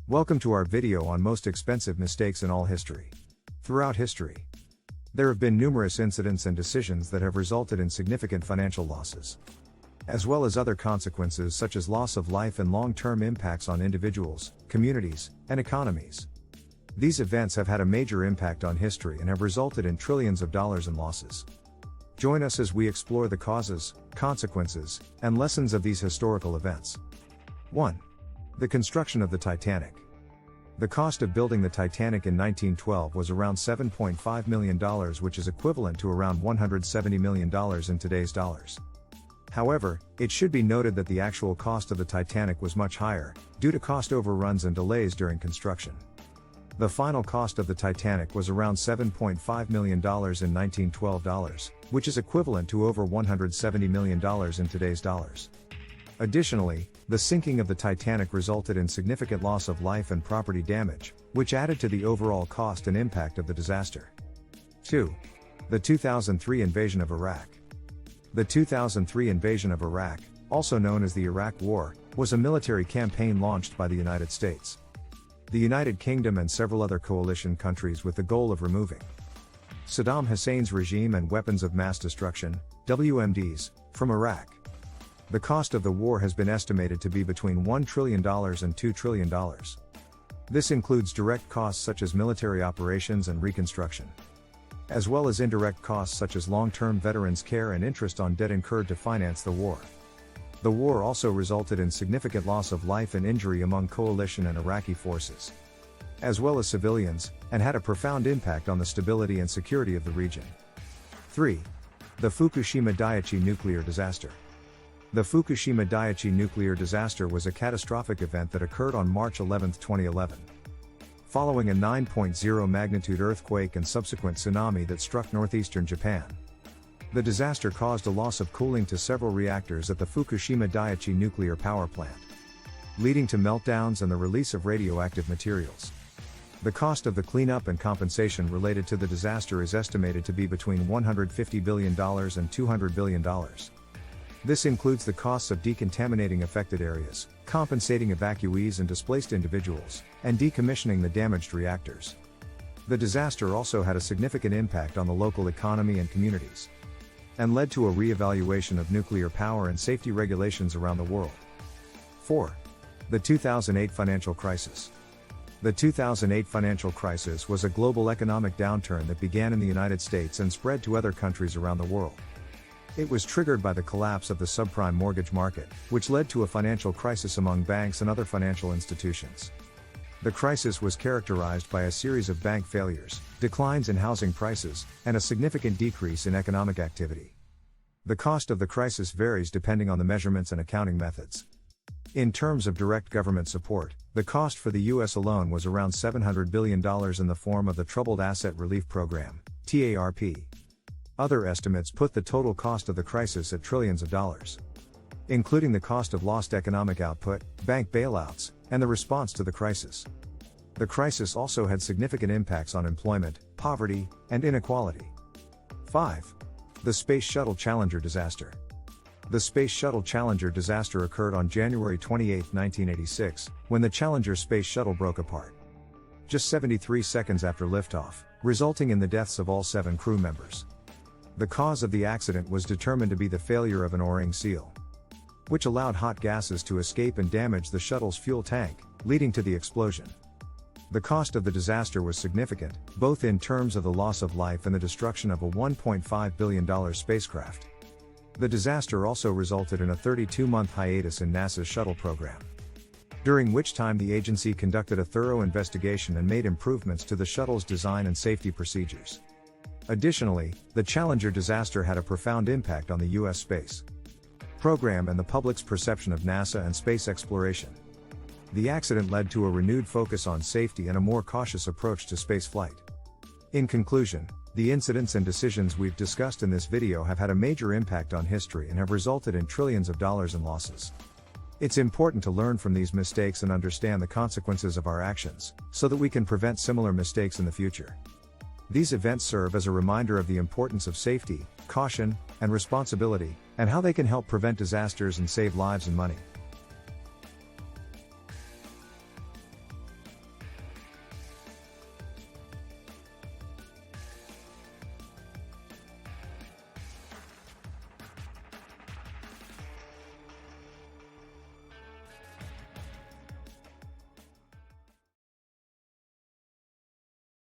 Welcome to our video on most expensive mistakes in all history. Throughout history, there have been numerous incidents and decisions that have resulted in significant financial losses, as well as other consequences such as loss of life and long-term impacts on individuals, communities, and economies. These events have had a major impact on history and have resulted in trillions of dollars in losses. Join us as we explore the causes, consequences, and lessons of these historical events. 1. The construction of the Titanic. The cost of building the Titanic in 1912 was around $7.5 million, which is equivalent to around $170 million in today's dollars. However, it should be noted that the actual cost of the Titanic was much higher, due to cost overruns and delays during construction. The final cost of the Titanic was around $7.5 million in 1912 dollars, which is equivalent to over $170 million in today's dollars. Additionally, the sinking of the Titanic resulted in significant loss of life and property damage, which added to the overall cost and impact of the disaster. 2. The 2003 invasion of Iraq. The 2003 invasion of Iraq, also known as the Iraq War, was a military campaign launched by the United States, the United Kingdom and several other coalition countries with the goal of removing Saddam Hussein's regime and weapons of mass destruction, WMDs, from Iraq. The cost of the war has been estimated to be between $1 trillion and $2 trillion. This includes direct costs such as military operations and reconstruction, as well as indirect costs such as long-term veterans' care and interest on debt incurred to finance the war. The war also resulted in significant loss of life and injury among coalition and Iraqi forces, as well as civilians, and had a profound impact on the stability and security of the region. 3. The Fukushima Daiichi nuclear disaster. The Fukushima Daiichi nuclear disaster was a catastrophic event that occurred on March 11, 2011. Following a 9.0 magnitude earthquake and subsequent tsunami that struck northeastern Japan. The disaster caused a loss of cooling to several reactors at the Fukushima Daiichi nuclear power plant, leading to meltdowns and the release of radioactive materials. The cost of the cleanup and compensation related to the disaster is estimated to be between $150 billion and $200 billion. This includes the costs of decontaminating affected areas, compensating evacuees and displaced individuals, and decommissioning the damaged reactors. The disaster also had a significant impact on the local economy and communities, and led to a re-evaluation of nuclear power and safety regulations around the world. 4. The 2008 financial crisis. The 2008 financial crisis was a global economic downturn that began in the United States and spread to other countries around the world. It was triggered by the collapse of the subprime mortgage market, which led to a financial crisis among banks and other financial institutions. The crisis was characterized by a series of bank failures, declines in housing prices, and a significant decrease in economic activity. The cost of the crisis varies depending on the measurements and accounting methods. In terms of direct government support, the cost for the U.S. alone was around $700 billion in the form of the Troubled Asset Relief Program, TARP. Other estimates put the total cost of the crisis at trillions of dollars, including the cost of lost economic output, bank bailouts, and the response to the crisis. The crisis also had significant impacts on employment, poverty, and inequality. 5. The Space Shuttle Challenger disaster. The Space Shuttle Challenger disaster occurred on January 28, 1986, when the Challenger space shuttle broke apart, just 73 seconds after liftoff, resulting in the deaths of all 7 crew members. The cause of the accident was determined to be the failure of an O-ring seal, which allowed hot gases to escape and damage the shuttle's fuel tank, leading to the explosion. The cost of the disaster was significant, both in terms of the loss of life and the destruction of a $1.5 billion spacecraft. The disaster also resulted in a 32-month hiatus in NASA's shuttle program, during which time the agency conducted a thorough investigation and made improvements to the shuttle's design and safety procedures. Additionally, the Challenger disaster had a profound impact on the U.S. space program and the public's perception of NASA and space exploration. The accident led to a renewed focus on safety and a more cautious approach to spaceflight. In conclusion, the incidents and decisions we've discussed in this video have had a major impact on history and have resulted in trillions of dollars in losses. It's important to learn from these mistakes and understand the consequences of our actions, so that we can prevent similar mistakes in the future. These events serve as a reminder of the importance of safety, caution, and responsibility, and how they can help prevent disasters and save lives and money.